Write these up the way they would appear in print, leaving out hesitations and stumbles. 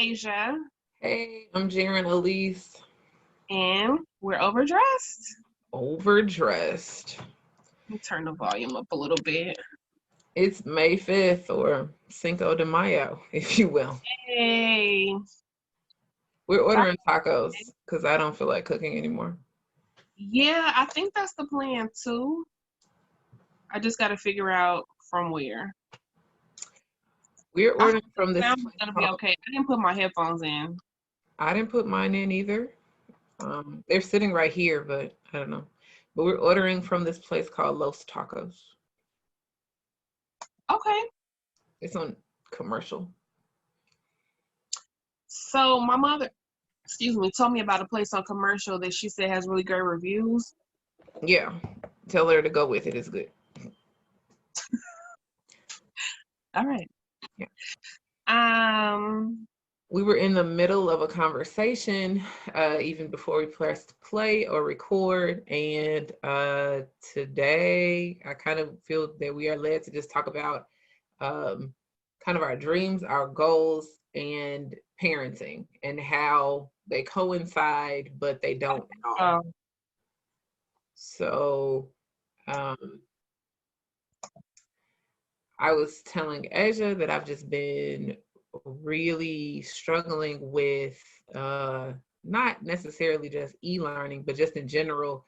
Asia. Hey, I'm Jaren Elise. And we're overdressed. Overdressed. Let me turn the volume up a little bit. It's May 5th or Cinco de Mayo, if you will. Hey. We're ordering tacos because I don't feel like cooking anymore. Yeah, I think that's the plan too. I just got to figure out from where. We're ordering from this. Sound gonna be okay. I didn't put my headphones in. I didn't put mine in either. They're sitting right here, but I don't know. But we're ordering from this place called Los Tacos. Okay. It's on Commercial. So my mother, told me about a place on Commercial that she said has really great reviews. Yeah. Tell her to go with it. It's good. All right. Yeah. We were in the middle of a conversation, even before we pressed play or record. And today I kind of feel that we are led to just talk about kind of our dreams, our goals, and parenting and how they coincide, but they don't at all. So I was telling Asia that I've just been really struggling with not necessarily just e-learning, but just in general,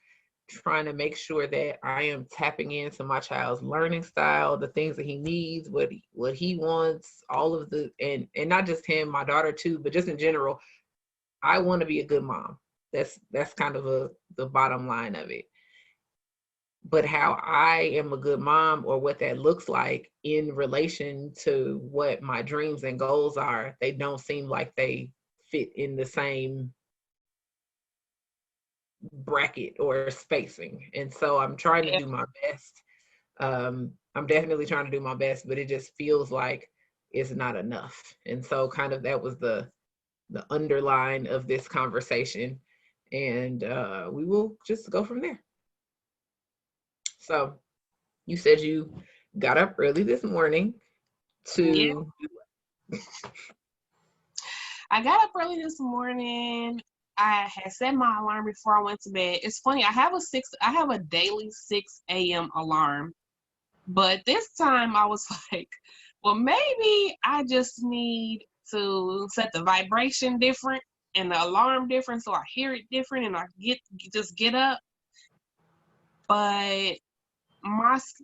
trying to make sure that I am tapping into my child's learning style, the things that he needs, what he wants, all of the, and not just him, my daughter too, but just in general, I want to be a good mom. That's kind of the bottom line of it. But how I am a good mom or what that looks like in relation to what my dreams and goals are, they don't seem like they fit in the same bracket or spacing. And so I'm trying to do my best. I'm definitely trying to do my best, but it just feels like it's not enough. And so kind of that was the underline of this conversation. And we will just go from there. So you said you got up early this morning to... Yeah. I got up early this morning. I had set my alarm before I went to bed. It's funny, I have a daily 6 a.m. alarm. But this time I was like, well, maybe I just need to set the vibration different and the alarm different so I hear it different and I get up. But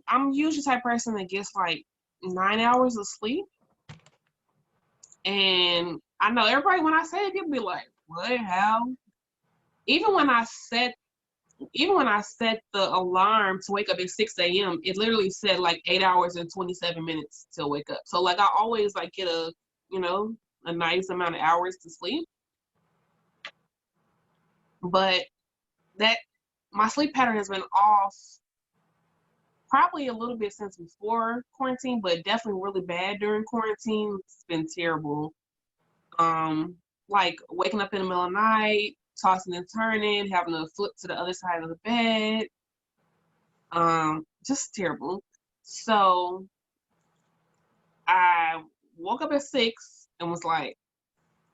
I'm usually the type of person that gets like 9 hours of sleep. And I know everybody, when I say it, people be like, what, how? Even when I set the alarm to wake up at 6 a.m., it literally said like 8 hours and 27 minutes to wake up. So like I always like get a nice amount of hours to sleep. But my sleep pattern has been off probably a little bit since before quarantine, but definitely really bad during quarantine. It's been terrible. Like waking up in the middle of the night, tossing and turning, having to flip to the other side of the bed. Just terrible. So I woke up at 6 and was like,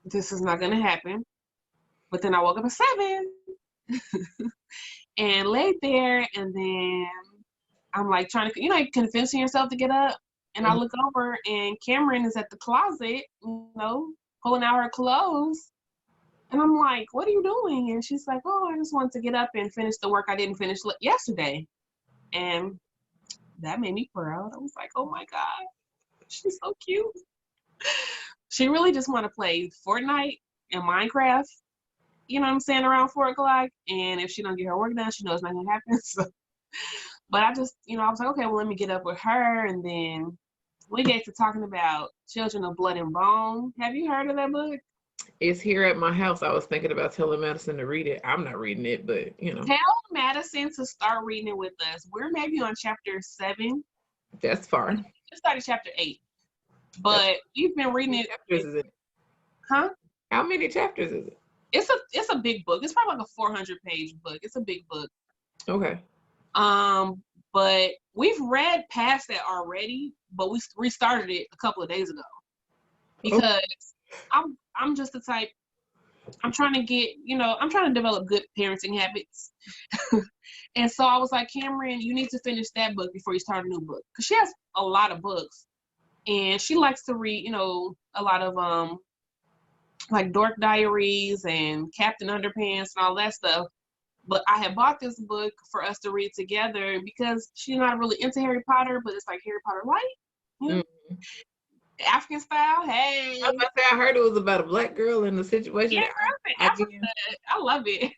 this is not gonna happen. But then I woke up at 7 and laid there, and then I'm like trying to, convincing yourself to get up. And I look over and Cameron is at the closet, pulling out her clothes. And I'm like, what are you doing? And she's like, oh, I just wanted to get up and finish the work I didn't finish yesterday. And that made me proud. I was like, oh my God, she's so cute. She really just want to play Fortnite and Minecraft, around 4 o'clock. And if she don't get her work done, she knows it's not going to happen. So. But I just, I was like, okay, well, let me get up with her. And then we get to talking about Children of Blood and Bone. Have you heard of that book? It's here at my house. I was thinking about telling Madison to read it. I'm not reading it, but, Tell Madison to start reading it with us. We're maybe on chapter 7. That's far. We started chapter 8. But we've been reading it. Chapters is it? Huh? How many chapters is it? It's a big book. It's probably like a 400-page book. It's a big book. Okay. But we've read past that already, but we restarted it a couple of days ago because I'm just the type, I'm trying to get, I'm trying to develop good parenting habits. And so I was like, Cameron, you need to finish that book before you start a new book. Because she has a lot of books. And she likes to read, a lot of like Dork Diaries and Captain Underpants and all that stuff. But I had bought this book for us to read together because she's not really into Harry Potter, but it's like Harry Potter light. African style, hey. I was about to say, I heard it was about a Black girl in the situation. Yeah, I love it.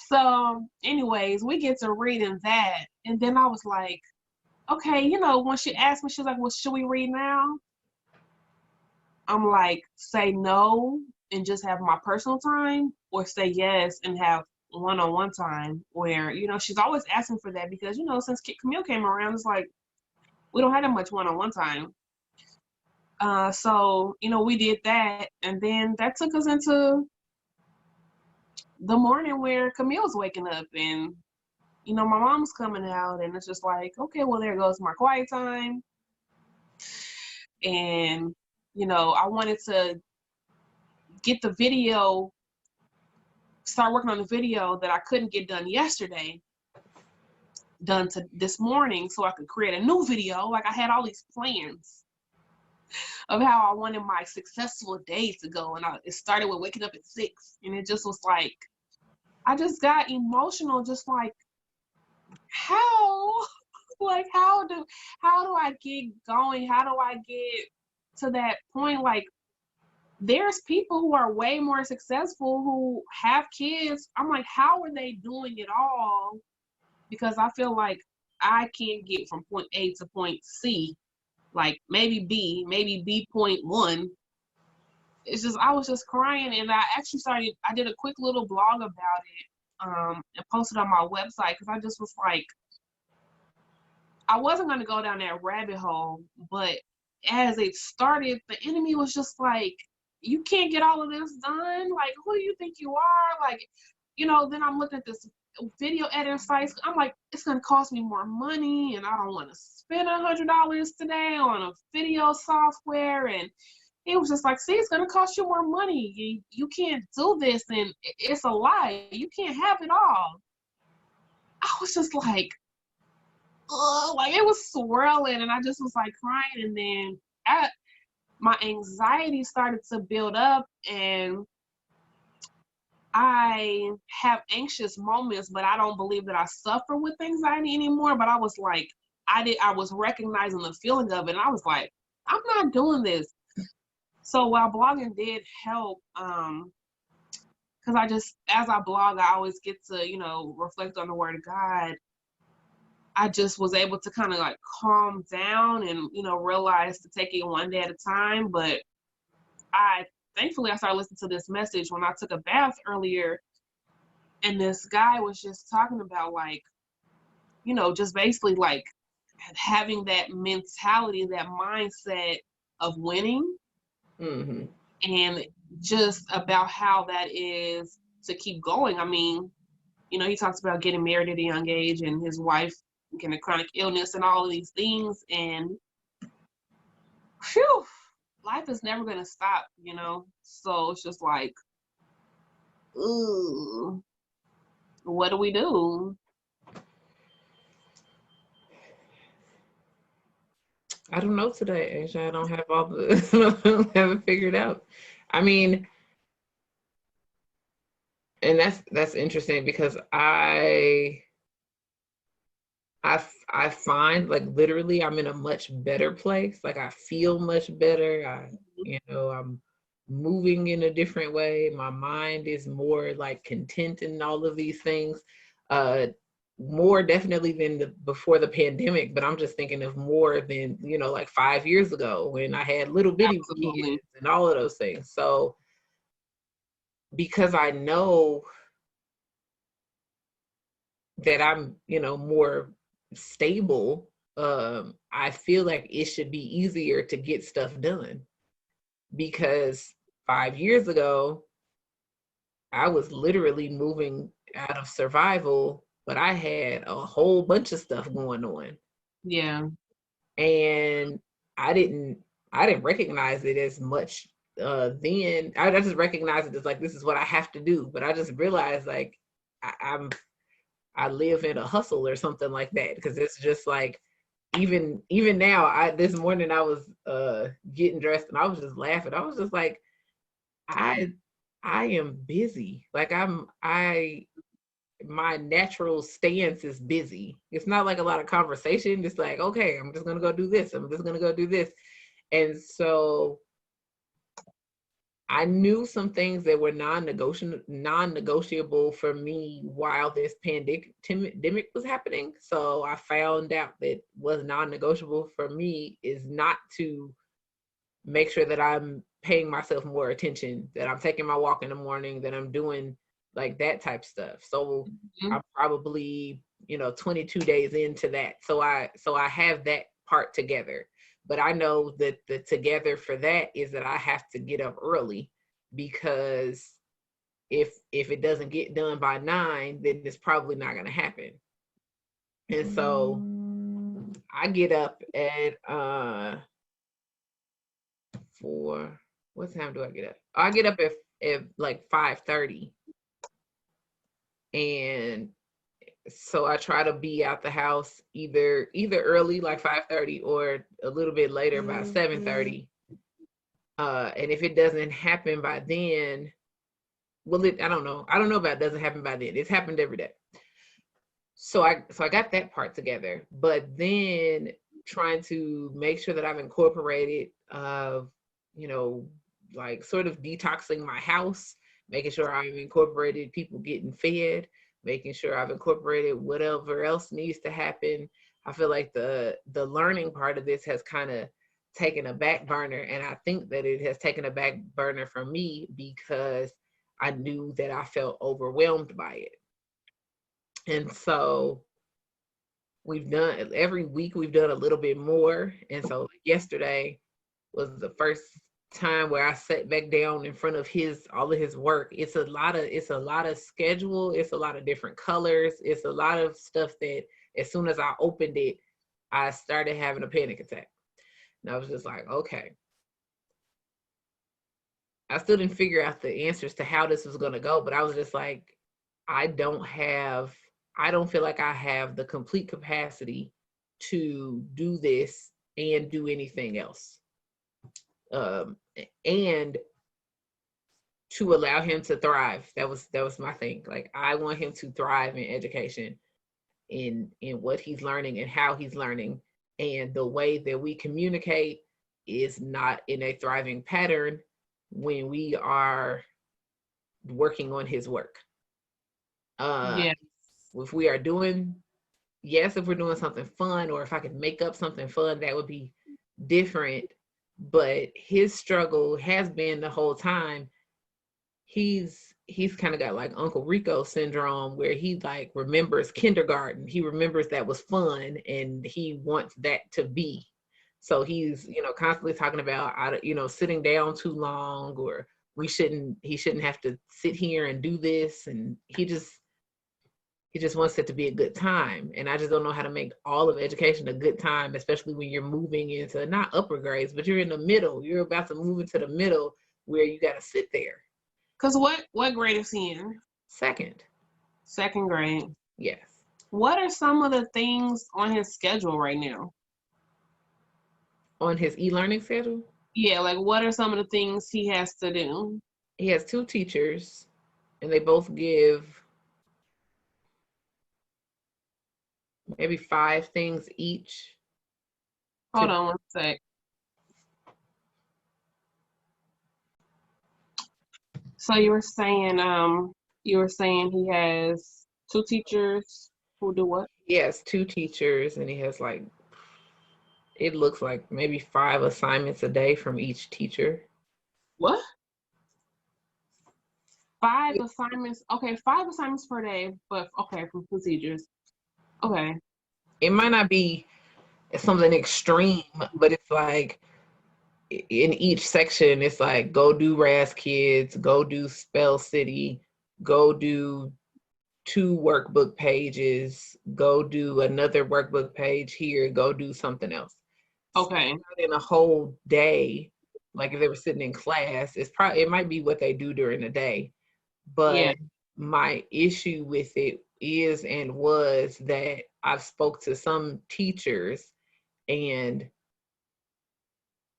So, anyways, we get to reading that, and then I was like, okay, when she asked me, she was like, well, should we read now? I'm like, say no and just have my personal time, or say yes and have one-on-one time where, she's always asking for that because, since Camille came around, it's like, we don't have that much one-on-one time. So, we did that, and then that took us into the morning where Camille's waking up and, my mom's coming out, and it's just like, okay, well, there goes my quiet time. And, I wanted to get the video, start working on the video that I couldn't get done yesterday, done to this morning so I could create a new video. Like I had all these plans of how I wanted my successful day to go. And it started with waking up at 6. And it just was like, I just got emotional, just like, how? Like, how do I get going? How do I get to that point? Like, there's people who are way more successful who have kids. I'm like, how are they doing it all? Because I feel like I can't get from point A to point C, like maybe B point 1. It's just, I was just crying, and I actually I did a quick little blog about it, and posted on my website because I just was like, I wasn't going to go down that rabbit hole, but as it started, the enemy was just like, you can't get all of this done. Like, who do you think you are? Like, then I'm looking at this video editing sites. I'm like, it's going to cost me more money, and I don't want to spend $100 today on a video software. And it was just like, see, it's going to cost you more money. You can't do this, and it's a lie. You can't have it all. I was just like, like it was swirling, and I just was like crying. And then my anxiety started to build up, and I have anxious moments, but I don't believe that I suffer with anxiety anymore. But I was like, I was recognizing the feeling of it, and I was like, I'm not doing this. So while blogging did help, because as I blog, I always get to, reflect on the word of God. I just was able to kind of like calm down and, realize to take it one day at a time. But thankfully I started listening to this message when I took a bath earlier, and this guy was just talking about like, just basically like having that mentality, that mindset of winning. Mm-hmm. And just about how that is to keep going. I mean, he talks about getting married at a young age and his wife getting a chronic illness and all of these things. And phew, life is never going to stop, So it's just like, ooh, what do we do? I don't know today, Asia. I don't have all the, I don't have it figured out. I mean, and that's interesting because I find like literally I'm in a much better place. Like I feel much better. I'm moving in a different way. My mind is more like content in all of these things. More definitely than before the pandemic, but I'm just thinking of more than, like 5 years ago when I had little bitty kids and all of those things. So because I know that I'm, more stable, I feel like it should be easier to get stuff done, because 5 years ago, I was literally moving out of survival, but I had a whole bunch of stuff going on. Yeah. And I didn't I didn't recognize it as much then. I just recognized it as like, this is what I have to do. But I just realized like I live in a hustle or something like that, because it's just like, even now, this morning I was getting dressed and I was just laughing. I was just like, I am busy. Like my natural stance is busy. It's not like a lot of conversation. It's like, okay, I'm just gonna go do this. I'm just gonna go do this. And so I knew some things that were non-negotiable for me while this pandemic was happening. So I found out that was non-negotiable for me is not to make sure that I'm paying myself more attention, that I'm taking my walk in the morning, that I'm doing like that type stuff. So I'm probably, 22 days into that. So I have that part together. But I know that the together for that is that I have to get up early, because if it doesn't get done by 9, then it's probably not going to happen. And so I get up at 4. What time do I get up? I get up at like 5:30. And so I try to be out the house either early, like 5:30, or a little bit later by 7:30. And if it doesn't happen by then, well, I don't know about it doesn't happen by then. It's happened every day. So I got that part together, but then trying to make sure that I've incorporated, like sort of detoxing my house, making sure I've incorporated people getting fed, making sure I've incorporated whatever else needs to happen. I feel like the learning part of this has kind of taken a back burner. And I think that it has taken a back burner for me because I knew that I felt overwhelmed by it. And so every week we've done a little bit more. And so yesterday was the first time where I sat back down in front of all of his work. It's a lot of schedule. It's a lot of different colors. It's a lot of stuff that as soon as I opened it, I started having a panic attack. And I was just like, okay. I still didn't figure out the answers to how this was going to go, but I was just like, I don't feel like I have the complete capacity to do this and do anything else. And to allow him to thrive. That was my thing. Like, I want him to thrive in education, in what he's learning and how he's learning. And the way that we communicate is not in a thriving pattern when we are working on his work. If we're doing something fun, or if I could make up something fun, that would be different. But his struggle has been the whole time, he's kind of got like Uncle Rico syndrome, where he like remembers kindergarten. He remembers that was fun and he wants that to be. So he's, constantly talking about, sitting down too long, or he shouldn't have to sit here and do this. And he just wants it to be a good time. And I just don't know how to make all of education a good time, especially when you're moving into not upper grades, but you're in the middle. You're about to move into the middle where you got to sit there. Because what grade is he in? Second grade. Yes. What are some of the things on his schedule right now? On his e-learning schedule? Yeah, like what are some of the things he has to do? He has 2 teachers, and they both give maybe 5 things each. Hold on one sec. So you were saying he has 2 teachers who do what? He has 2 teachers, and he has like, it looks like maybe 5 assignments a day from each teacher. What? 5 assignments? Okay, 5 assignments per day, but okay, from 2 teachers. Okay. It might not be something extreme, but it's like in each section, it's like, go do RAS Kids, go do Spell City, go do 2 workbook pages, go do another workbook page here, go do something else. Okay. In a whole day, like if they were sitting in class, it might be what they do during the day. Yeah. But my issue with it is and was that I've spoke to some teachers and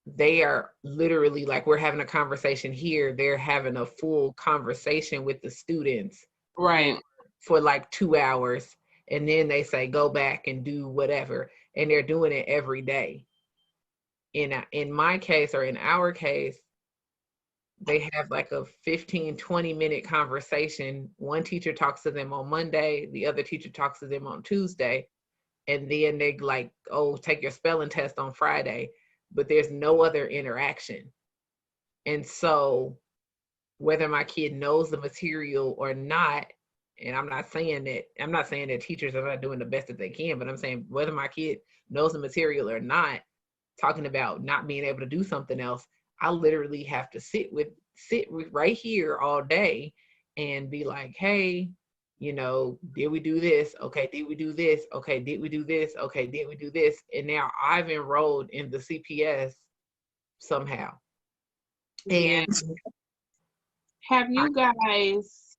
they are literally like, we're having a conversation here, they're having a full conversation with the students Right. for like 2 hours, and then they say go back and do whatever, and they're doing it every day. In my case, or in our case, they have like a 15-20 minute conversation. One teacher talks to them on Monday, the other teacher talks to them on Tuesday, and then they like, oh, take your spelling test on Friday, but there's no other interaction. And so whether my kid knows the material or not, and I'm not saying that teachers are not doing the best that they can, but I'm saying whether my kid knows the material or not, talking about not being able to do something else, I literally have to sit with right here all day and be like, hey, did we do this? Okay, did we do this? Okay, did we do this? Okay, did we do this? And now I've enrolled in the CPS somehow. Yeah. And Have you guys,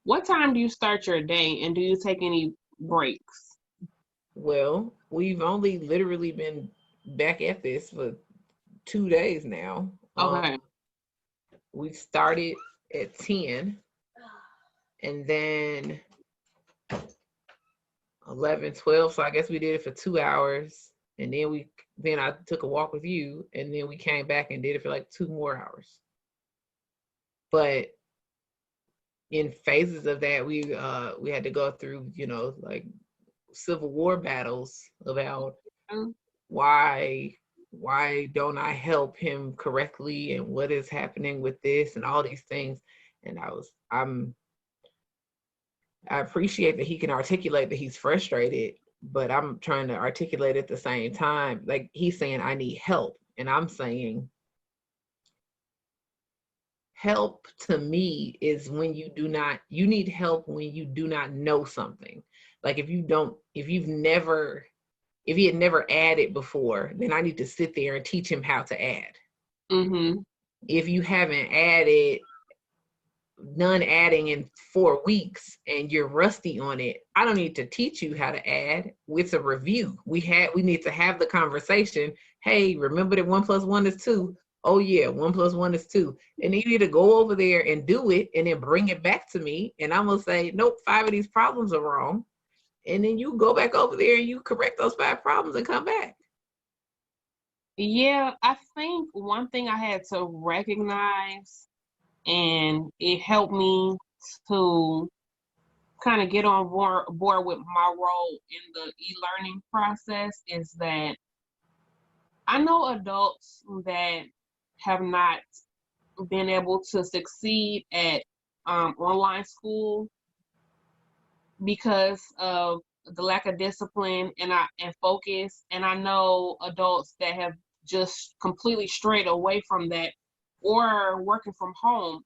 what time do you start your day and do you take any breaks? well, we've only literally been back at this for 2 days now. Okay. We started at 10, and then 11, 12. So I guess we did it for 2 hours. And then I took a walk with you, and then we came back and did it for like 2 more hours. But in phases of that, we had to go through, like Civil War battles about why don't I help him correctly, and what is happening with this and all these things. And I appreciate that he can articulate that he's frustrated, but I'm trying to articulate at the same time. Like, he's saying, I need help. And I'm saying, help to me is when you need help when you do not know something. Like if he had never added before, then I need to sit there and teach him how to add. Mm-hmm. If you haven't added, none adding in 4 weeks and you're rusty on it, I don't need to teach you how to add. It's a review. We need to have the conversation. Hey, remember that 1 + 1 is 2. Oh yeah, 1 + 1 is 2. And you need to go over there and do it and then bring it back to me. And I'm gonna say, nope, 5 of these problems are wrong. And then you go back over there and you correct those 5 problems and come back. Yeah, I think one thing I had to recognize, and it helped me to kind of get on board with my role in the e-learning process, is that I know adults that have not been able to succeed at online school because of the lack of discipline and focus. And I know adults that have just completely strayed away from that, or working from home.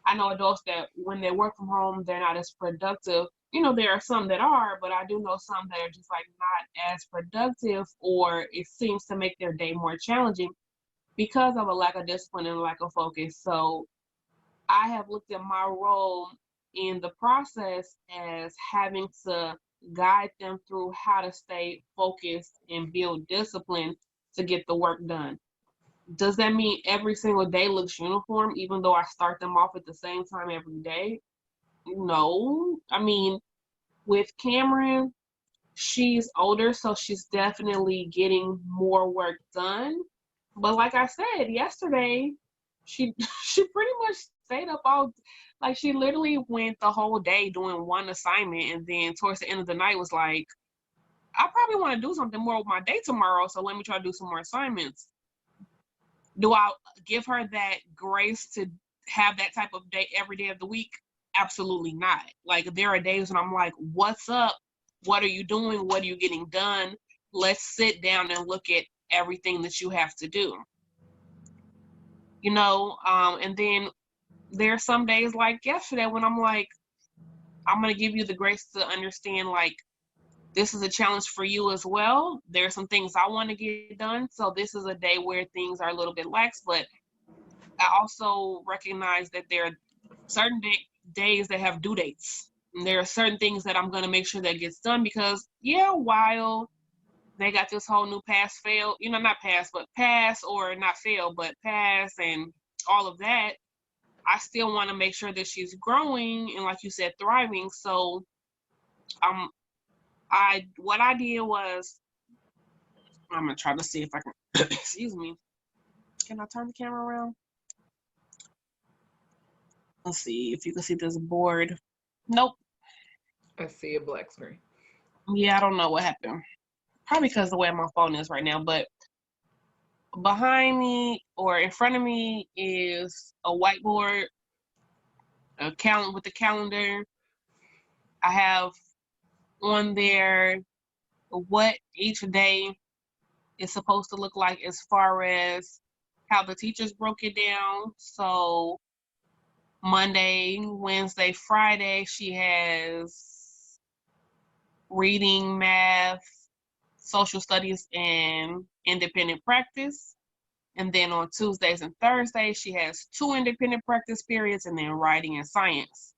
I know adults that when they work from home, they're not as productive. There are some that are, but I do know some that are just like not as productive, or it seems to make their day more challenging because of a lack of discipline and lack of focus. So I have looked at my role in the process as having to guide them through how to stay focused and build discipline to get the work done. Does that mean every single day looks uniform, even though I start them off at the same time every day? No. I mean, with Cameron, she's older, so she's definitely getting more work done. But like I said yesterday, she she pretty much stayed up all, like she literally went the whole day doing one assignment, and then towards the end of the night was like, I probably want to do something more with my day tomorrow, so let me try to do some more assignments. Do I give her that grace to have that type of day every day of the week? Absolutely not. Like, there are days when I'm like, what's up? What are you doing? What are you getting done? Let's sit down and look at everything that you have to do. And then there are some days like yesterday when I'm like, I'm going to give you the grace to understand, like, this is a challenge for you as well. There are some things I want to get done. So this is a day where things are a little bit lax, but I also recognize that there are certain days that have due dates. And there are certain things that I'm going to make sure that gets done because, yeah, while they got this whole new pass fail, not pass, but pass or not fail, but pass and all of that, I still want to make sure that she's growing and, like you said, thriving. So what I did was, I'm going to try to see if I can, excuse me. Can I turn the camera around? Let's see if you can see this board. Nope. I see a black screen. Yeah, I don't know what happened. Probably because of the way my phone is right now, but behind me or in front of me is a whiteboard, a calendar with the calendar. I have on there what each day is supposed to look like as far as how the teachers broke it down. So Monday, Wednesday, Friday, she has reading, math, social studies, and independent practice. And then on Tuesdays and Thursdays, she has 2 independent practice periods and then writing and science.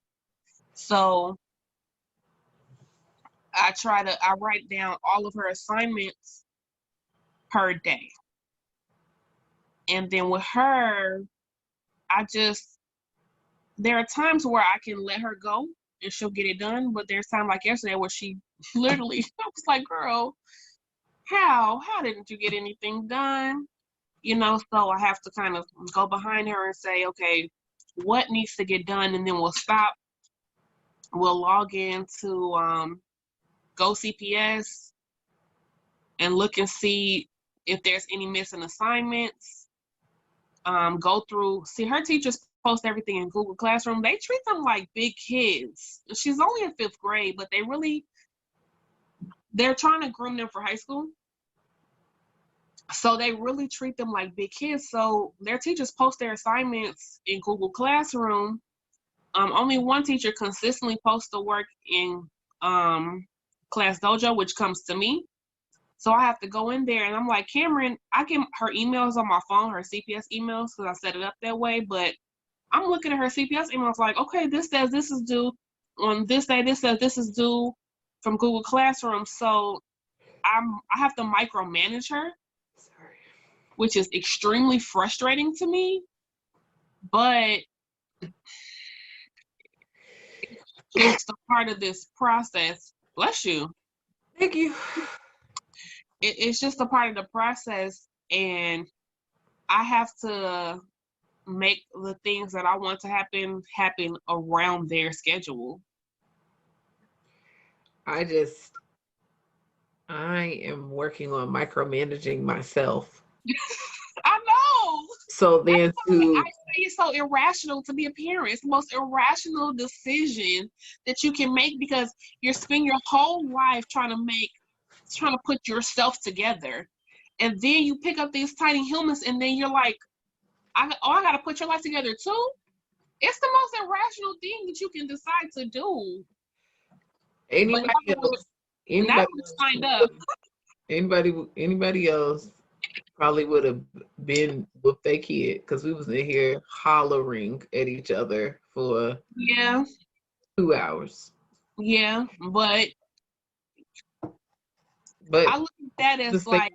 So I write down all of her assignments per day. And then with her, there are times where I can let her go and she'll get it done. But there's time like yesterday where she literally, I was like, girl, how didn't you get anything done? So I have to kind of go behind her and say, okay, what needs to get done? And then we'll stop. We'll log into Go CPS and look and see if there's any missing assignments. Go through, see, her teachers post everything in Google Classroom. They treat them like big kids. She's only in 5th grade, but they're trying to groom them for high school. So they really treat them like big kids. So their teachers post their assignments in Google Classroom. Only one teacher consistently posts the work in Class Dojo, which comes to me. So I have to go in there and I'm like, Cameron, I get her emails on my phone, her CPS emails, because I set it up that way. But I'm looking at her CPS emails like, okay, this says this is due on this day. This says this is due from Google Classroom. So I have to micromanage her. Sorry. Which is extremely frustrating to me, but it's a part of this process. Bless you. Thank you. It's just a part of the process, and I have to make the things that I want to happen around their schedule. I am working on micromanaging myself. I know. So then I say it's so irrational to be a parent. It's the most irrational decision that you can make because you're spending your whole life trying to put yourself together. And then you pick up these tiny humans and then you're like, I got to put your life together too? It's the most irrational thing that you can decide to do. Anybody else probably would have been with their kid because we was in here hollering at each other for 2 hours. Yeah, but I look at that as like,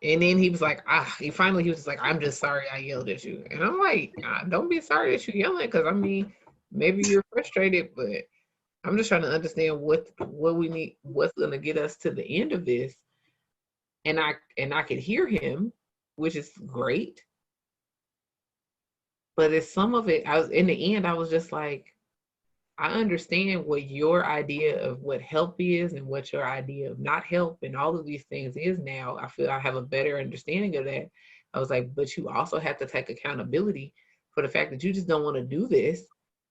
and then he was like, he was like, I'm just sorry I yelled at you. And I'm like, don't be sorry that you yelling, because I mean, maybe you're frustrated, but I'm just trying to understand what we need, what's gonna get us to the end of this. And I could hear him, which is great. But it's some of it, in the end, I was just like, I understand what your idea of what help is and what your idea of not help and all of these things is now. I feel I have a better understanding of that. I was like, but you also have to take accountability for the fact that you just don't want to do this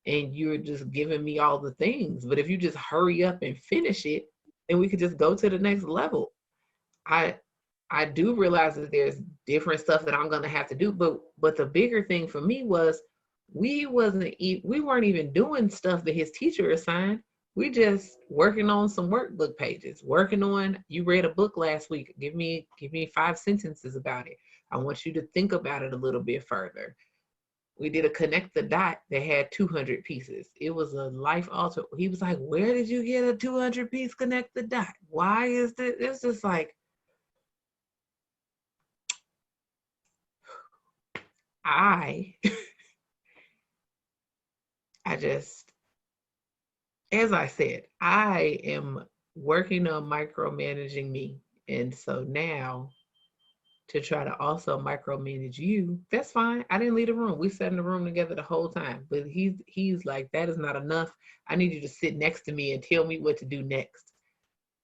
and you're just giving me all the things. But if you just hurry up and finish it, then we could just go to the next level. I do realize that there's different stuff that I'm going to have to do, but the bigger thing for me was we weren't even doing stuff that his teacher assigned. We just working on some workbook pages, working on, you read a book last week. Give me 5 sentences about it. I want you to think about it a little bit further. We did a connect the dot that had 200 pieces. It was a life alter. He was like, where did you get a 200 piece connect the dot? Why is that? It's just like, I just, as I said, I am working on micromanaging me. And so now to try to also micromanage you, that's fine. I didn't leave the room. We sat in the room together the whole time. But he's like, that is not enough. I need you to sit next to me and tell me what to do next.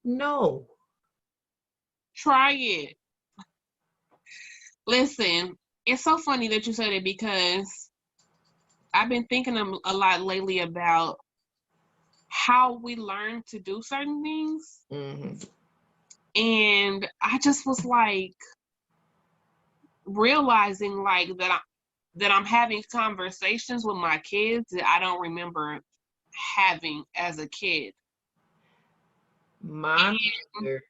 No. Try it. Listen, it's so funny that you said it because I've been thinking a lot lately about how we learn to do certain things. Mm-hmm. And I just was like realizing like that I'm having conversations with my kids that I don't remember having as a kid. My mother,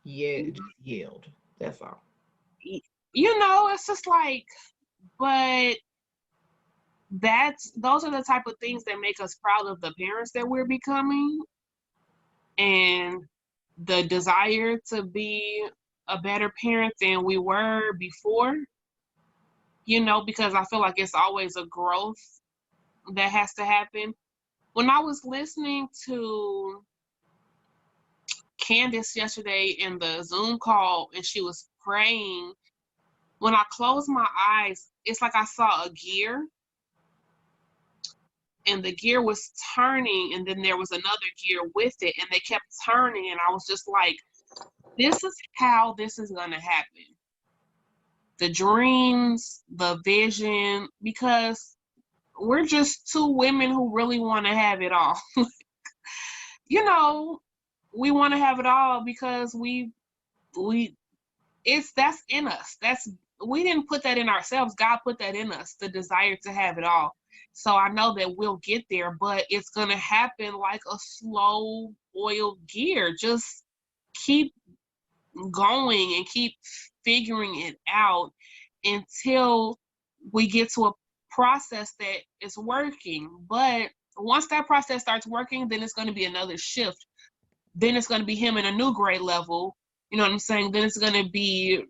just yelled. That's all. You know, it's just like, but those are the type of things that make us proud of the parents that we're becoming, and the desire to be a better parent than we were before, you know, because I feel like it's always a growth that has to happen. When I was listening to Candace yesterday in the Zoom call and she was praying, when I closed my eyes, it's like I saw a gear, and the gear was turning, and then there was another gear with it, and they kept turning, and I was just like, this is how this is going to happen. The dreams, the vision, because we're just two women who really want to have it all. You know, we want to have it all because that's in us. We didn't put that in ourselves. God put that in us, the desire to have it all. So I know that we'll get there, but it's going to happen like a slow oiled gear. Just keep going and keep figuring it out until we get to a process that is working. But once that process starts working, then it's going to be another shift. Then it's going to be him in a new grade level. You know what I'm saying? Then it's going to be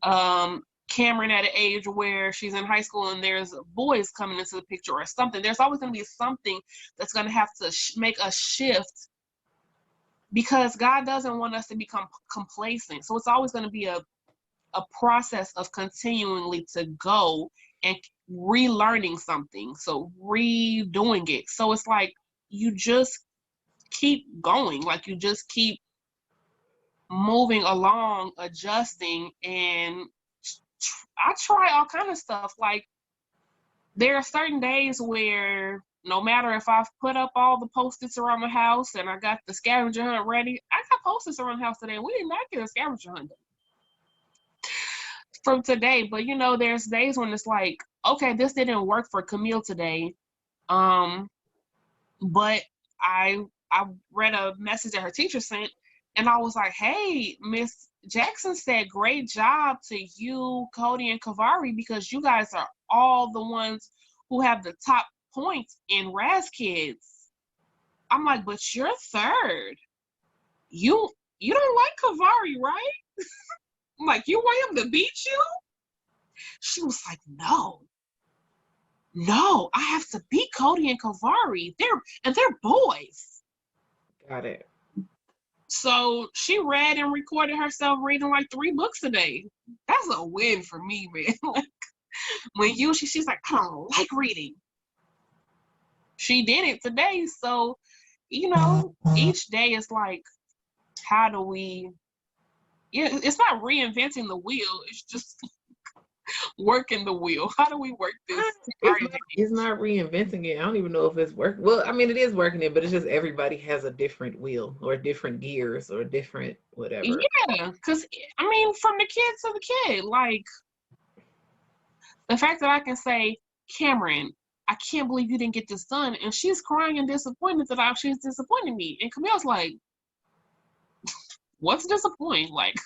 Cameron at an age where she's in high school and there's boys coming into the picture or something. There's always going to be something that's going to have to make a shift, because God doesn't want us to become complacent. So it's always going to be a process of continually to go and relearning something, so redoing it. So it's like you just keep going, like you just keep moving along, adjusting, and I try all kind of stuff. Like there are certain days where no matter if I've put up all the Post-its around the house and I got the scavenger hunt ready, I got Post-its around the house today. We did not get a scavenger hunt from today, but you know, there's days when it's like, okay, this didn't work for Camille today, but I read a message that her teacher sent, and I was like, hey, Miss Jackson said, great job to you, Cody, and Kavari, because you guys are all the ones who have the top points in Raz Kids. I'm like, but you're third. You don't like Kavari, right? I'm like, you want him to beat you? She was like, no, I have to beat Cody and Kavari. They're boys. Got it. So she read and recorded herself reading like 3 books a day. That's a win for me, man. Like when she's like, I don't like reading. She did it today. So, you know, each day is like, how do we, it's not reinventing the wheel. It's just working the wheel. How do we work this? It's not reinventing it. I don't even know if it's working. Well, I mean, it is working it, but it's just everybody has a different wheel or different gears or different whatever. Yeah, because, I mean, from the kid to the kid, like, the fact that I can say, Cameron, I can't believe you didn't get this done. And she's crying and disappointed that she's disappointing me. And Camille's like, what's disappointing? Like,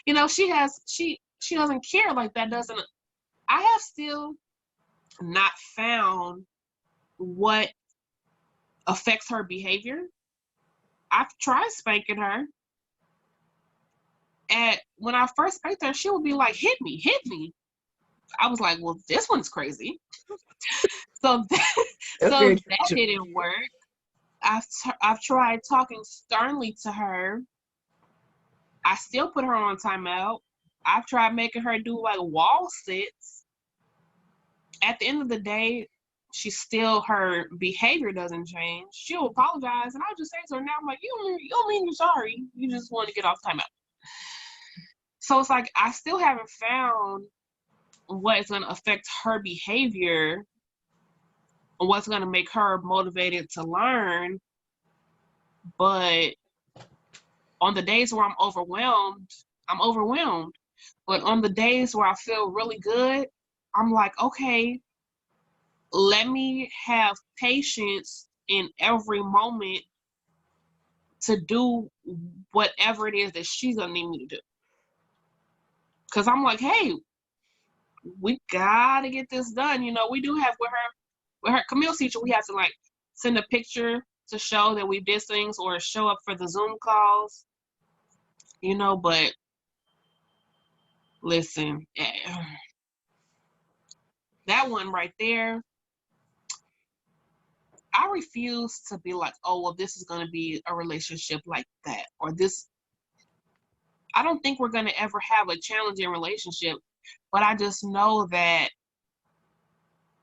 you know, she doesn't care. Like, that doesn't, I have still not found what affects her behavior. I've tried spanking her. And when I first spanked her, she would be like, hit me. I was like, well, this one's crazy. So that didn't work. I've tried talking sternly to her. I still put her on timeout. I've tried making her do like wall sits. At the end of the day, her behavior doesn't change. She'll apologize, and I'll just say to her now, I'm like, you don't mean you're sorry. You just want to get off timeout. So it's like, I still haven't found what is going to affect her behavior and what's going to make her motivated to learn. But on the days where I'm overwhelmed. But on the days where I feel really good, I'm like, okay, let me have patience in every moment to do whatever it is that she's going to need me to do. Because I'm like, hey, we got to get this done. You know, we do have with her Camille's teacher, we have to like send a picture to show that we did things or show up for the Zoom calls, you know, but listen, that one right there, I refuse to be like, oh, well, this is going to be a relationship like that, or this. I don't think we're going to ever have a challenging relationship, but I just know that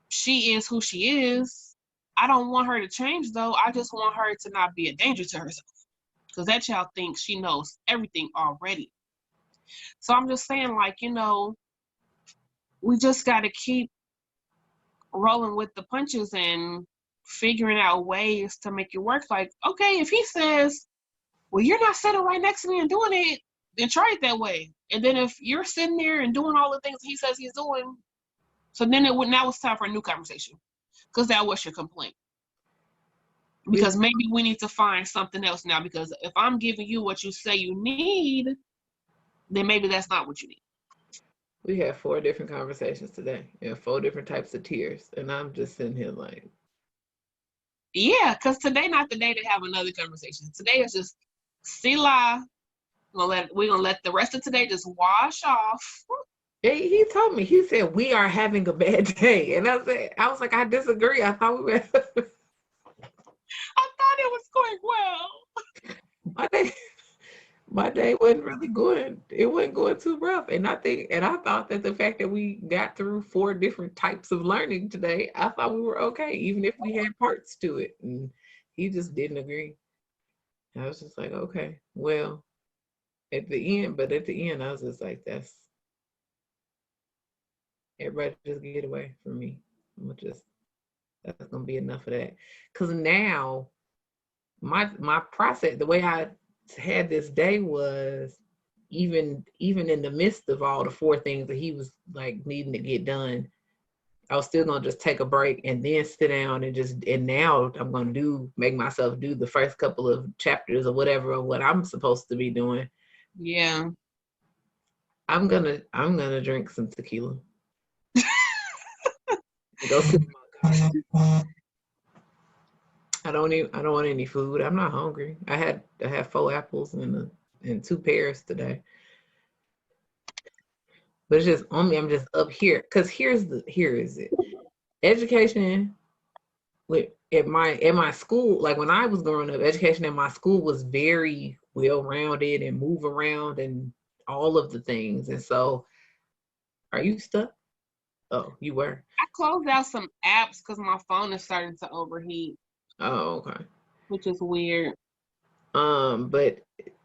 she is who she is. I don't want her to change, though. I just want her to not be a danger to herself, because that child thinks she knows everything already. So I'm just saying, like, you know, we just got to keep rolling with the punches and figuring out ways to make it work. Like, okay, if he says, well, you're not sitting right next to me and doing it, then try it that way. And then if you're sitting there and doing all the things he says he's doing, so then now it's time for a new conversation, because that was your complaint. Because maybe we need to find something else now, because if I'm giving you what you say you need, then maybe that's not what you need. We had 4 different conversations today and 4 different types of tears. And I'm just sitting here like. Yeah, because today not the day to have another conversation. Today is just Sila. We're gonna let the rest of today just wash off. He told me, he said, we are having a bad day. And I was like, I disagree. I thought we were. I thought it was going well. My day wasn't really going. It wasn't going too rough. And I thought that the fact that we got through 4 different types of learning today, I thought we were okay, even if we had parts to it. And he just didn't agree. I was just like, okay, well, at the end, I was just like, that's everybody just get away from me. That's gonna be enough of that. Cause now my process, the way I had this day was even in the midst of all the 4 things that he was like needing to get done, I was still gonna just take a break and then sit down and now I'm gonna make myself do the first couple of chapters or whatever of what I'm supposed to be doing. Yeah. I'm gonna drink some tequila. Go sit in my car. I don't want any food. I'm not hungry. I had 4 apples and 2 pears today. But it's just on me. I'm just up here. Cause here is it. Education at my school, like when I was growing up, education at my school was very well-rounded and move around and all of the things. And so, are you stuck? Oh, you were. I closed out some apps because my phone is starting to overheat. Oh, okay. Which is weird. But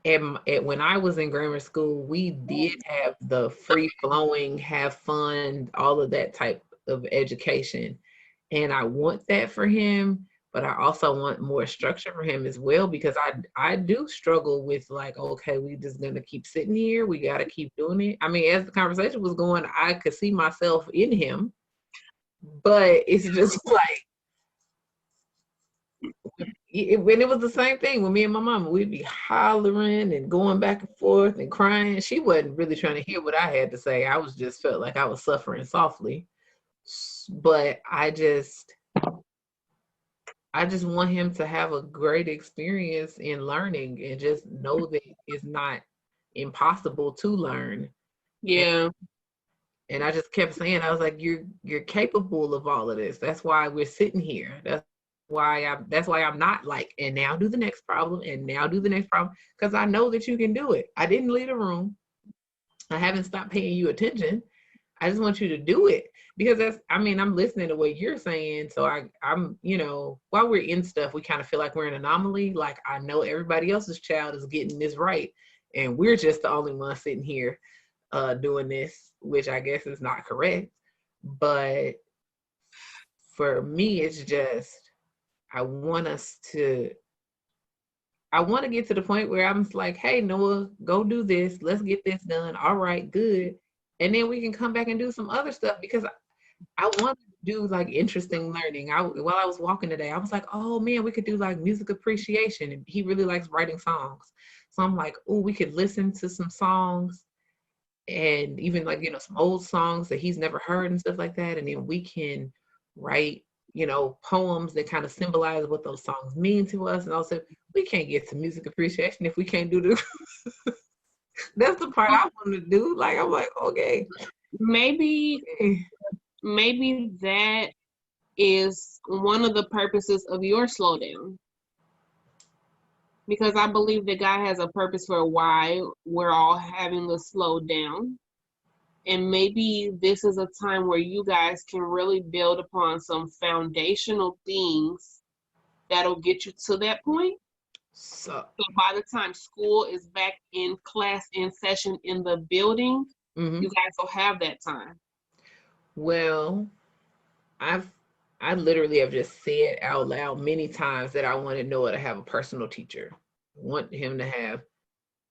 when I was in grammar school, we did have the free-flowing, have fun, all of that type of education. And I want that for him, but I also want more structure for him as well, because I do struggle with like, okay, we just gonna keep sitting here. We gotta keep doing it. I mean, as the conversation was going, I could see myself in him, But it's just like, when it was the same thing with me and my mama, we'd be hollering and going back and forth and crying. She wasn't really trying to hear what I had to say. I was just felt like I was suffering softly. But I just want him to have a great experience in learning and just know that it's not impossible to learn. Yeah. And I just kept saying, I was like, you're capable of all of this. That's why we're sitting here. That's why I'm not like, and now do the next problem, and now do the next problem, because I know that you can do it. I didn't leave the room. I haven't stopped paying you attention. I just want you to do it, because I'm listening to what you're saying. So I'm, while we're in stuff, we kind of feel like we're an anomaly. Like, I know everybody else's child is getting this right, and we're just the only one sitting here doing this, which I guess is not correct. But for me, it's just, I want to get to the point where I'm like, hey, Noah, go do this. Let's get this done. All right, good. And then we can come back and do some other stuff, because I want to do like interesting learning. While I was walking today, I was like, oh man, we could do like music appreciation. And he really likes writing songs. So I'm like, oh, we could listen to some songs, and even like, some old songs that he's never heard and stuff like that. And then we can write, poems that kind of symbolize what those songs mean to us. And also, we can't get to music appreciation if we can't do the that's the part I want to do. Like, I'm like, okay. Maybe that is one of the purposes of your slowdown. Because I believe that God has a purpose for why we're all having to slow down. And maybe this is a time where you guys can really build upon some foundational things that'll get you to that point. So by the time school is back in class, in session, in the building, you guys will have that time. Well, I literally have just said out loud many times that I wanted Noah to have a personal teacher. I want him to have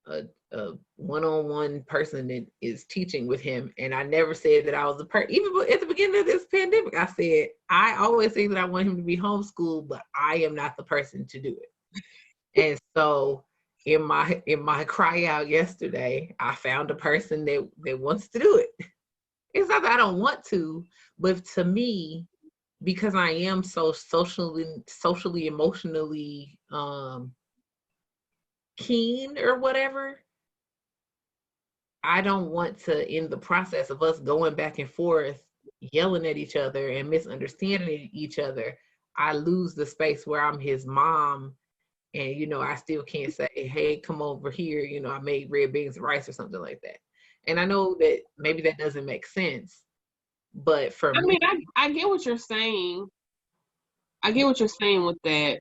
a one-on-one person that is teaching with him. And I never said that I was even at the beginning of this pandemic, I said, I always say that I want him to be homeschooled, but I am not the person to do it. And so in my cry out yesterday, I found a person that wants to do it. It's not that I don't want to, but to me, because I am so socially, emotionally keen or whatever, I don't want to, in the process of us going back and forth, yelling at each other and misunderstanding each other, I lose the space where I'm his mom. And, I still can't say, hey, come over here. I made red beans and rice or something like that. And I know that maybe that doesn't make sense. But for me, I get what you're saying. I get what you're saying with that.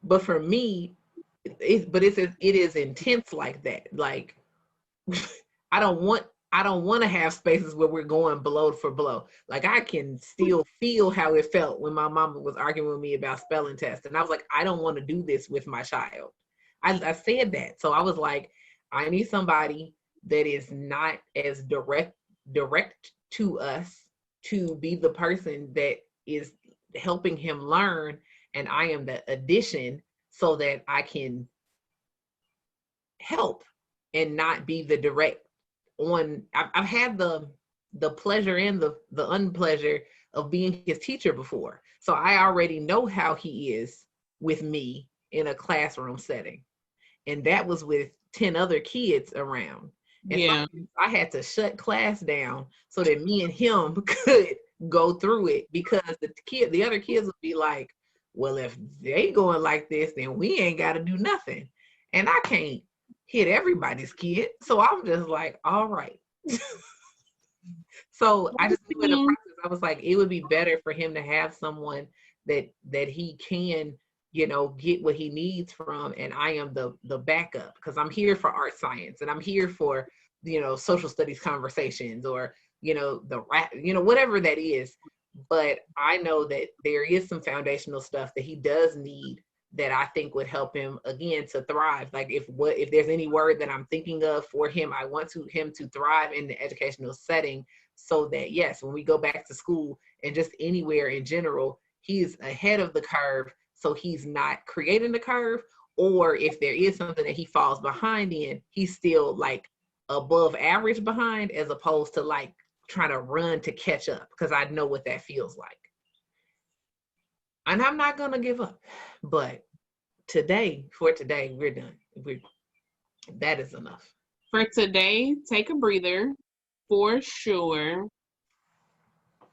But for me, it is intense like that. Like, I don't want to have spaces where we're going blow for blow. Like, I can still feel how it felt when my mama was arguing with me about spelling tests. And I was like, I don't want to do this with my child. I said that. So I was like, I need somebody that is not as direct to us, to be the person that is helping him learn. And I am the addition, so that I can help and not be the direct on. I've had the pleasure and the unpleasure of being his teacher before. So I already know how he is with me in a classroom setting. And that was with 10 other kids around. And so I had to shut class down so that me and him could go through it, because the other kids would be like, well, if they going like this, then we ain't got to do nothing. And I can't hit everybody's kid. So I'm just like, all right. So I just knew in the process, I was like, it would be better for him to have someone that he can, get what he needs from. And I am the backup, because I'm here for art science, and I'm here for, social studies conversations, or, whatever that is. But I know that there is some foundational stuff that he does need that I think would help him again to thrive. Like if there's any word that I'm thinking of for him, I want him to thrive in the educational setting, so that yes, when we go back to school and just anywhere in general, he's ahead of the curve, so he's not creating the curve, or if there is something that he falls behind in, he's still like above average behind, as opposed to like trying to run to catch up, because I know what that feels like. And I'm not gonna give up. But for today, we're done. That is enough. For today, take a breather for sure.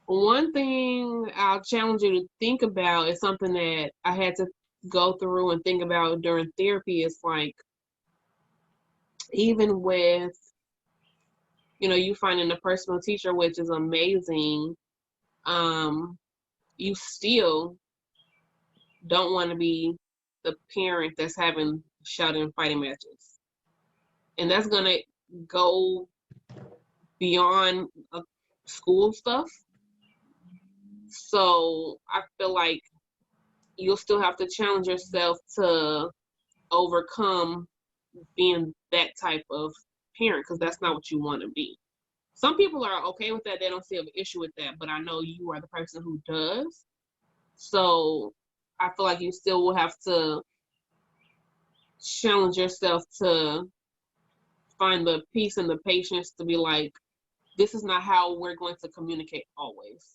One thing I'll challenge you to think about is something that I had to go through and think about during therapy. Is like, even with, you finding a personal teacher, which is amazing, you still don't want to be the parent that's having shouting and fighting matches. And that's going to go beyond school stuff. So I feel like you'll still have to challenge yourself to overcome being that type of parent, because that's not what you want to be. Some people are okay with that. They don't see an issue with that. But I know you are the person who does. So I feel like you still will have to challenge yourself to find the peace and the patience to be like, this is not how we're going to communicate always.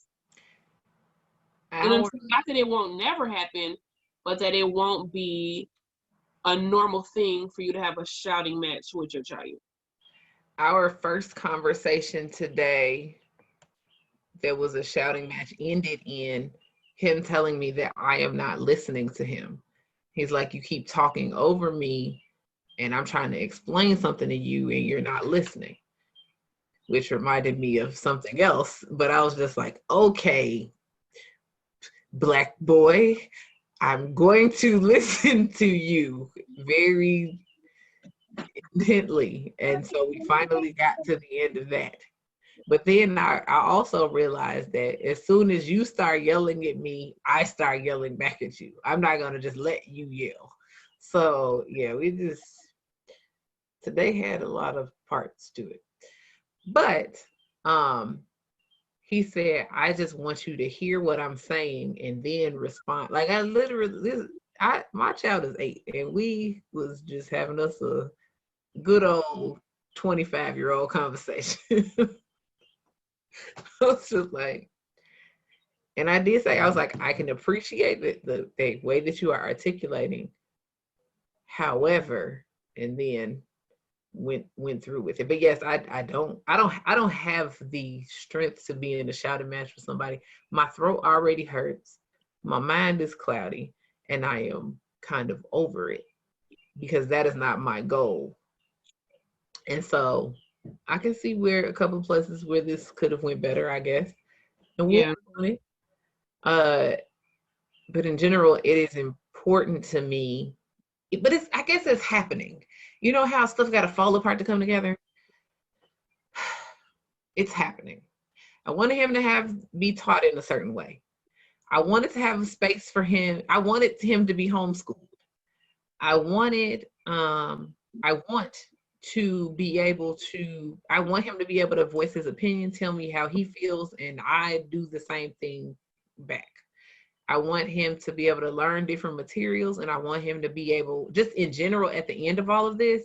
And not that it won't never happen, but that it won't be a normal thing for you to have a shouting match with your child. Our first conversation today, there was a shouting match, ended in him telling me that I am not listening to him. He's like, you keep talking over me and I'm trying to explain something to you and you're not listening, which reminded me of something else. But I was just like, okay, Black boy, I'm going to listen to you very intently. And so we finally got to the end of that. But then I also realized that as soon as you start yelling at me, I start yelling back at you. I'm not going to just let you yell. So yeah, today had a lot of parts to it. But he said, I just want you to hear what I'm saying and then respond. Like my child is 8 and we was just having us a good old 25-year-old conversation. I was just like, and I did say, I was like, I can appreciate the way that you are articulating. However, and then went through with it. But yes, I don't have the strength to be in a shouting match with somebody. My throat already hurts. My mind is cloudy, and I am kind of over it because that is not my goal. And so I can see where a couple of places where this could have went better, I guess. And we'll work on it. But in general, it is important to me. But I guess it's happening. You know how stuff got to fall apart to come together? It's happening. I wanted him to be taught in a certain way. I wanted to have a space for him. I wanted him to be homeschooled. I want him to be able to voice his opinion, tell me how he feels, and I do the same thing back. I want him to be able to learn different materials, and I want him to be able, just in general, at the end of all of this,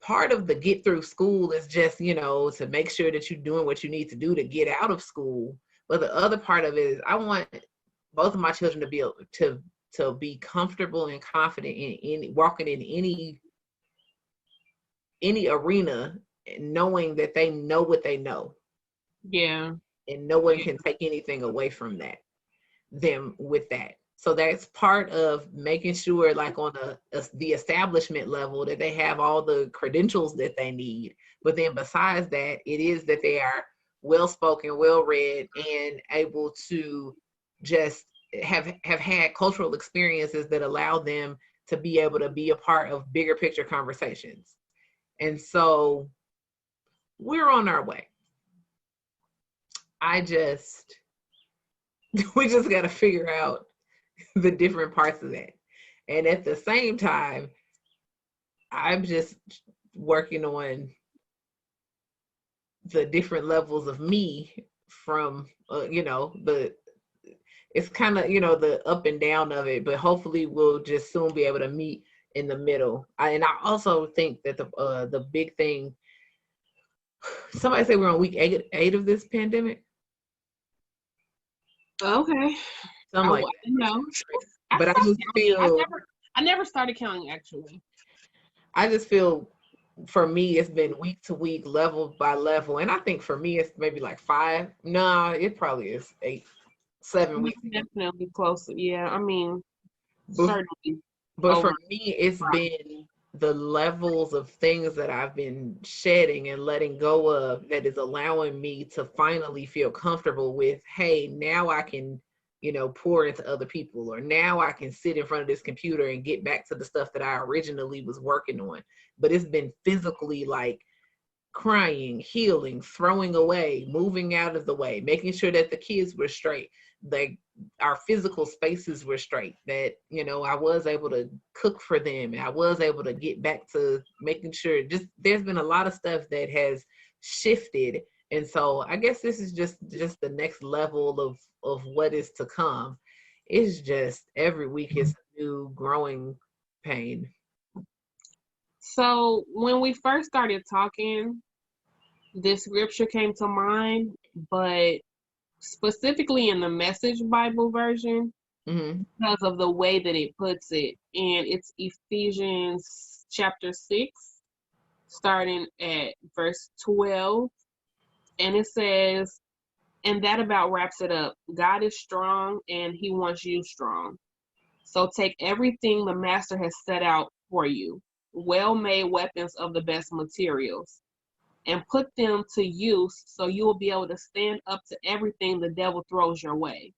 part of the get through school is just, to make sure that you're doing what you need to do to get out of school. But the other part of it is I want both of my children to be able to be comfortable and confident in walking in any arena, knowing that they know what they know. Yeah. And no one can take anything away from them with that. So that's part of making sure, like on the establishment level, that they have all the credentials that they need. But then besides that, it is that they are well-spoken, well-read, and able to just have had cultural experiences that allow them to be able to be a part of bigger picture conversations. And so we're on our way. We just got to figure out the different parts of that. And at the same time, I'm just working on the different levels of me from, it's kind of, the up and down of it, but hopefully we'll just soon be able to meet in the middle. And I also think that the big thing, somebody said we're on week eight of this pandemic. Okay. So I'm like, no. But I just feel I never started counting, actually. I just feel for me it's been week to week, level by level, and I think for me it's maybe like 5. No, it probably is 8, 7 weeks. Definitely closer. Yeah, I mean, certainly. But for me, it's been the levels of things that I've been shedding and letting go of that is allowing me to finally feel comfortable with, hey, now I can, pour into other people, or now I can sit in front of this computer and get back to the stuff that I originally was working on. But it's been physically like crying, healing, throwing away, moving out of the way, making sure that the kids were straight, like our physical spaces were straight, that, I was able to cook for them, and I was able to get back to making sure, just there's been a lot of stuff that has shifted. And so I guess this is just the next level of what is to come. It's just every week is a new growing pain. So when we first started talking, this scripture came to mind, but specifically in the Message Bible version, because of the way that it puts it. And it's Ephesians chapter 6, starting at verse 12. And it says, and that about wraps it up. God is strong and he wants you strong. So take everything the master has set out for you, well-made weapons of the best materials, and put them to use so you will be able to stand up to everything the devil throws your way.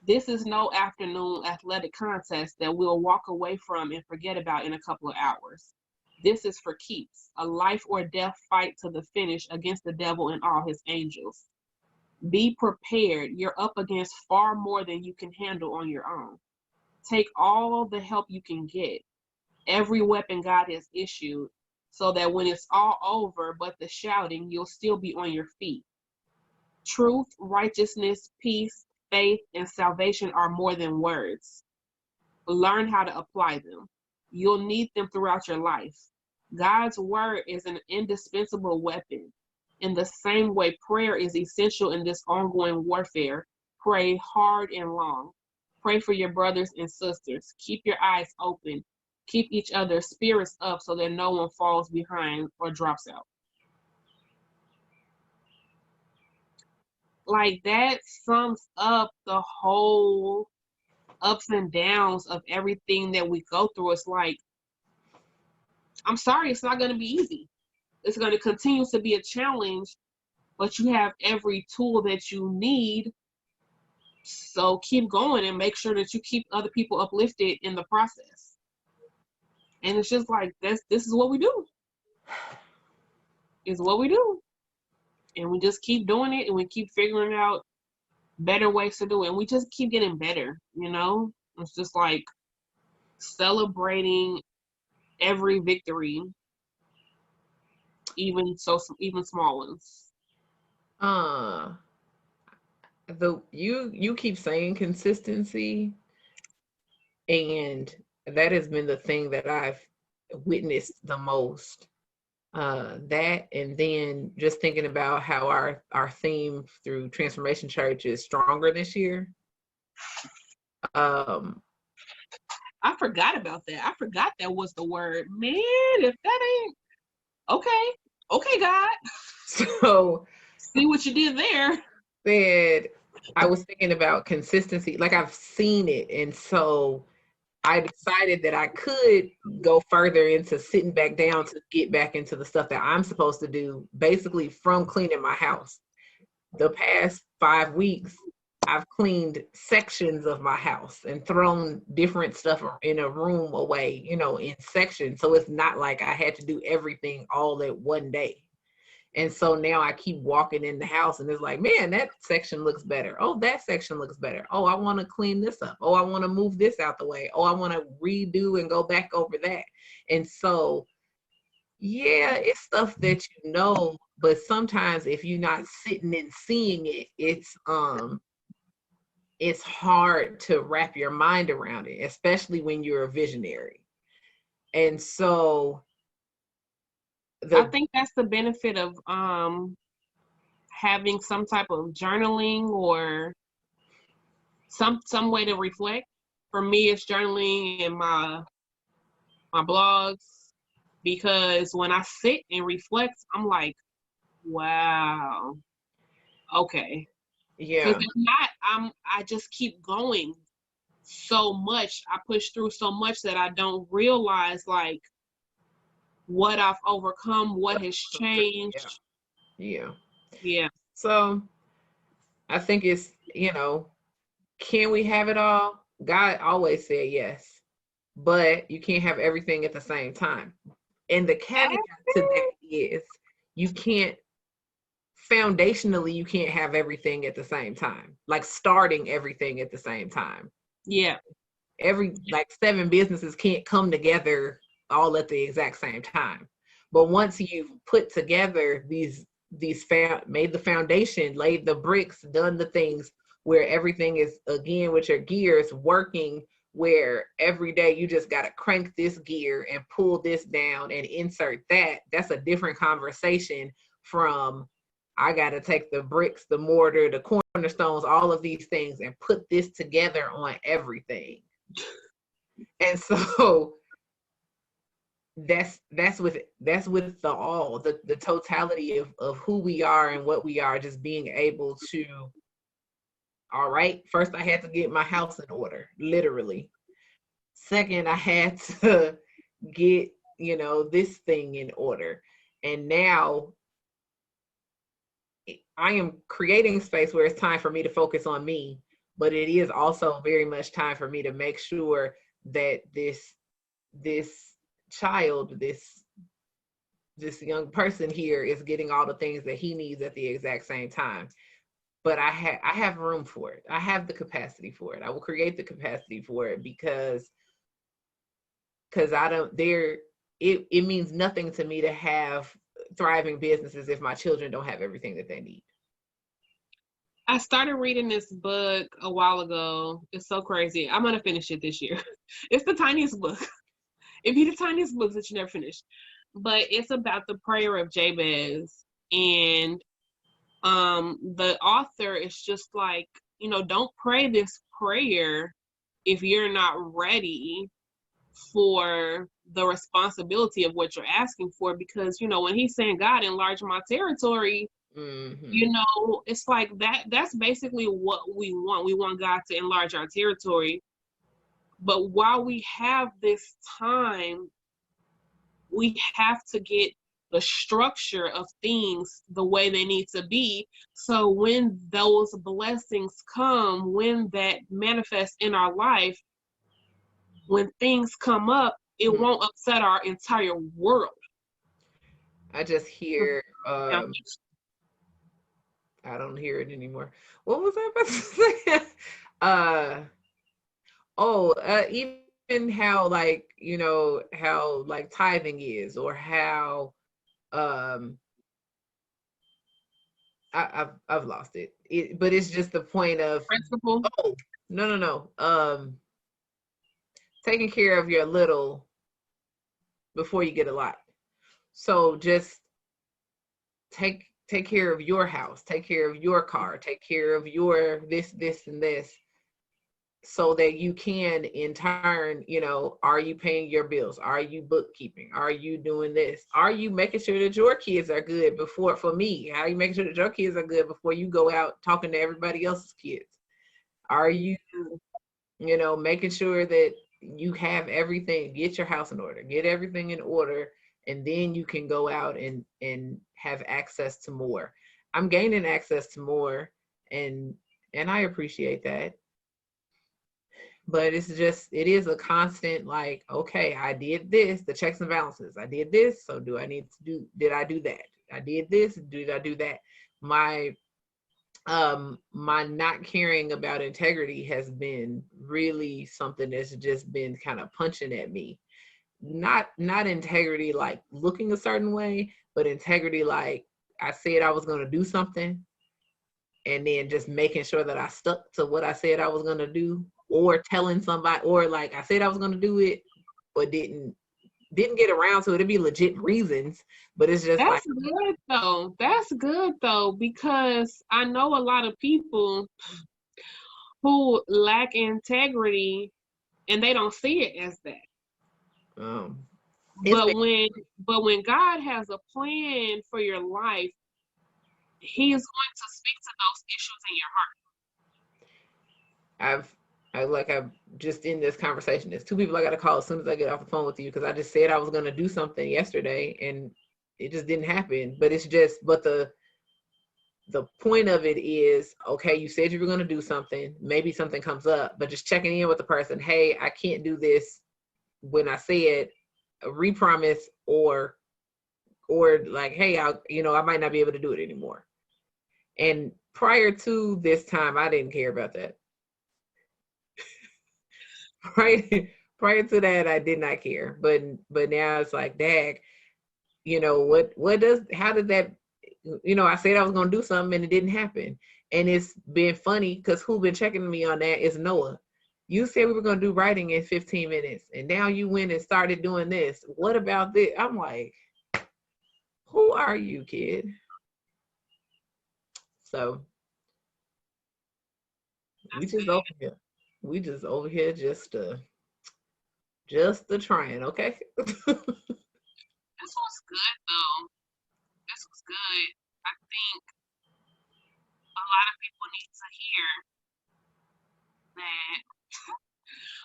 This is no afternoon athletic contest that we'll walk away from and forget about in a couple of hours. This is for keeps, a life or death fight to the finish against the devil and all his angels. Be prepared. You're up against far more than you can handle on your own. Take all the help you can get, every weapon God has issued, so that when it's all over but the shouting, you'll still be on your feet. Truth, righteousness, peace, faith, and salvation are more than words. Learn how to apply them. You'll need them throughout your life. God's word is an indispensable weapon. In the same way, prayer is essential in this ongoing warfare. Pray hard and long. Pray for your brothers and sisters. Keep your eyes open. Keep each other's spirits up so that no one falls behind or drops out. Like, that sums up the whole ups and downs of everything that we go through. It's like, I'm sorry, it's not going to be easy. It's going to continue to be a challenge, but you have every tool that you need. So keep going and make sure that you keep other people uplifted in the process. And it's just like, this is what we do. It's what we do. And we just keep doing it, and we keep figuring out better ways to do it. And we just keep getting better, It's just like celebrating every victory, even small ones. You keep saying consistency, and that has been the thing that I've witnessed the most. That, and then just thinking about how our theme through Transformation Church is stronger this year. I forgot about that. I forgot that was the word. Man, if that ain't okay, God. So see what you did there. Said I was thinking about consistency, like I've seen it, and so I decided that I could go further into sitting back down to get back into the stuff that I'm supposed to do, basically from cleaning my house. The past 5 weeks, I've cleaned sections of my house and thrown different stuff in a room away, in sections. So it's not like I had to do everything all at one day. And so now I keep walking in the house and it's like, man, that section looks better. Oh, that section looks better. Oh, I want to clean this up. Oh, I want to move this out the way. Oh, I want to redo and go back over that. And so, yeah, it's stuff that you know, but sometimes if you're not sitting and seeing it, it's hard to wrap your mind around it, especially when you're a visionary. And so I think that's the benefit of having some type of journaling or some way to reflect. For me, it's journaling and my blogs, because when I sit and reflect, I'm like, wow, okay. yeah. Because if not, I just keep going so much. I push through so much that I don't realize like what I've overcome, what has changed. Yeah. Yeah. So I think it's, can we have it all? God always said yes, but you can't have everything at the same time. And the caveat to that is foundationally, you can't have everything at the same time, like starting everything at the same time. Yeah. Like 7 businesses can't come together all at the exact same time. But once you've put together these made the foundation, laid the bricks, done the things where everything is, again, with your gears working, where every day you just got to crank this gear and pull this down and insert that, that's a different conversation from, I got to take the bricks, the mortar, the cornerstones, all of these things and put this together on everything. And so that's with the totality of who we are and what we are, just being able to, all right, first I had to get my house in order, literally. Second, I had to get, this thing in order. And now I am creating space where it's time for me to focus on me, but it is also very much time for me to make sure that this child, this young person here is getting all the things that he needs at the exact same time. But I have room for it. I have the capacity for it. I will create the capacity for it because it means nothing to me to have thriving businesses if my children don't have everything that they need. I started reading this book a while ago. It's so crazy. I'm going to finish it this year. It's the tiniest book. It'd be the tiniest books that you never finish. But it's about the prayer of Jabez. And the author is just like, don't pray this prayer if you're not ready for the responsibility of what you're asking for. Because, when he's saying, God, enlarge my territory, it's like that's basically what we want. We want God to enlarge our territory. But while we have this time, we have to get the structure of things the way they need to be. So when those blessings come, when that manifests in our life, when things come up, it won't upset our entire world. I just hear, I don't hear it anymore. What was I about to say? Even how how like tithing is, or how I've lost it. But it's just the point of principle. Oh, no. Taking care of your little before you get a lot. So just take care of your house, take care of your car, take care of your this, and this, so that you can, in turn, are you paying your bills? Are you bookkeeping? Are you doing this? Are you making sure that your kids are good before, for me, how are you making sure that your kids are good before you go out talking to everybody else's kids? Are you, making sure that you have everything, get your house in order, get everything in order, and then you can go out and have access to more. I'm gaining access to more, and I appreciate that. But it is a constant, like, okay, I did this, the checks and balances. I did this, so did I do that? I did this, did I do that? My not caring about integrity has been really something that's just been kind of punching at me. Not integrity like looking a certain way, but integrity like I said I was going to do something, and then just making sure that I stuck to what I said I was going to do, or telling somebody, or like I said I was going to do it, but didn't get around to it. It'd be legit reasons, but it's just that's good though. That's good though, because I know a lot of people who lack integrity and they don't see it as that. But when God has a plan for your life, He is going to speak to those issues in your heart. I've just in this conversation, there's two people I got to call as soon as I get off the phone with you, because I just said I was going to do something yesterday and it just didn't happen. But it's just, but the point of it is, okay, you said you were going to do something, maybe something comes up, but just checking in with the person, hey, I can't do this when I said repromise, or like, hey, I might not be able to do it anymore. And prior to this time, I didn't care about that. Prior to that, I did not care. But now it's like, dag, how did that, I said I was going to do something and it didn't happen. And it's been funny because who been checking me on that is Noah. You said we were going to do writing in 15 minutes and now you went and started doing this. What about this? I'm like, who are you, kid? So we just over here just trying, okay? This was good though. This was good. I think a lot of people need to hear that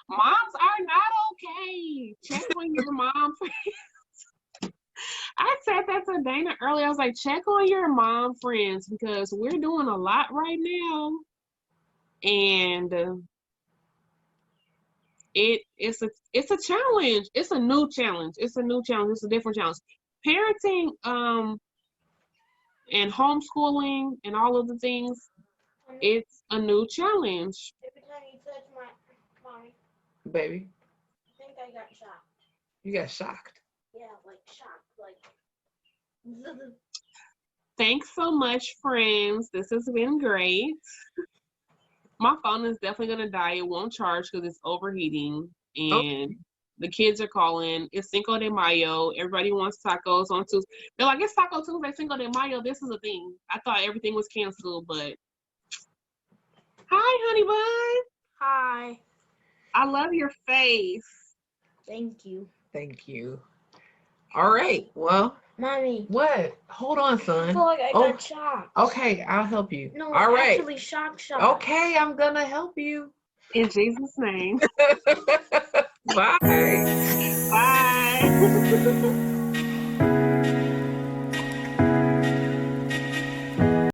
moms are not okay. Check on your mom friends. I said that to Dana earlier. I was like, check on your mom friends, because we're doing a lot right now. And it's a challenge. It's a new challenge. It's a different challenge. Parenting and homeschooling and all of the things, it's a new challenge. Every time you touch my mommy, baby, I think I got shocked. You got shocked? Yeah, like shocked, like. Thanks so much, friends. This has been great. My phone is definitely going to die. It won't charge because it's overheating. And the kids are calling. It's Cinco de Mayo. Everybody wants tacos on Tuesday. They're like, it's Taco Tuesday, Cinco de Mayo. This is a thing. I thought everything was canceled, but. Hi, honey bun. Hi. I love your face. Thank you. Thank you. All right. Well. Mommy. What? Hold on, son. I feel like I got shocked. Okay, I'll help you. No, all right. Actually shocked. Okay, I'm gonna help you. In Jesus' name. Bye. Bye.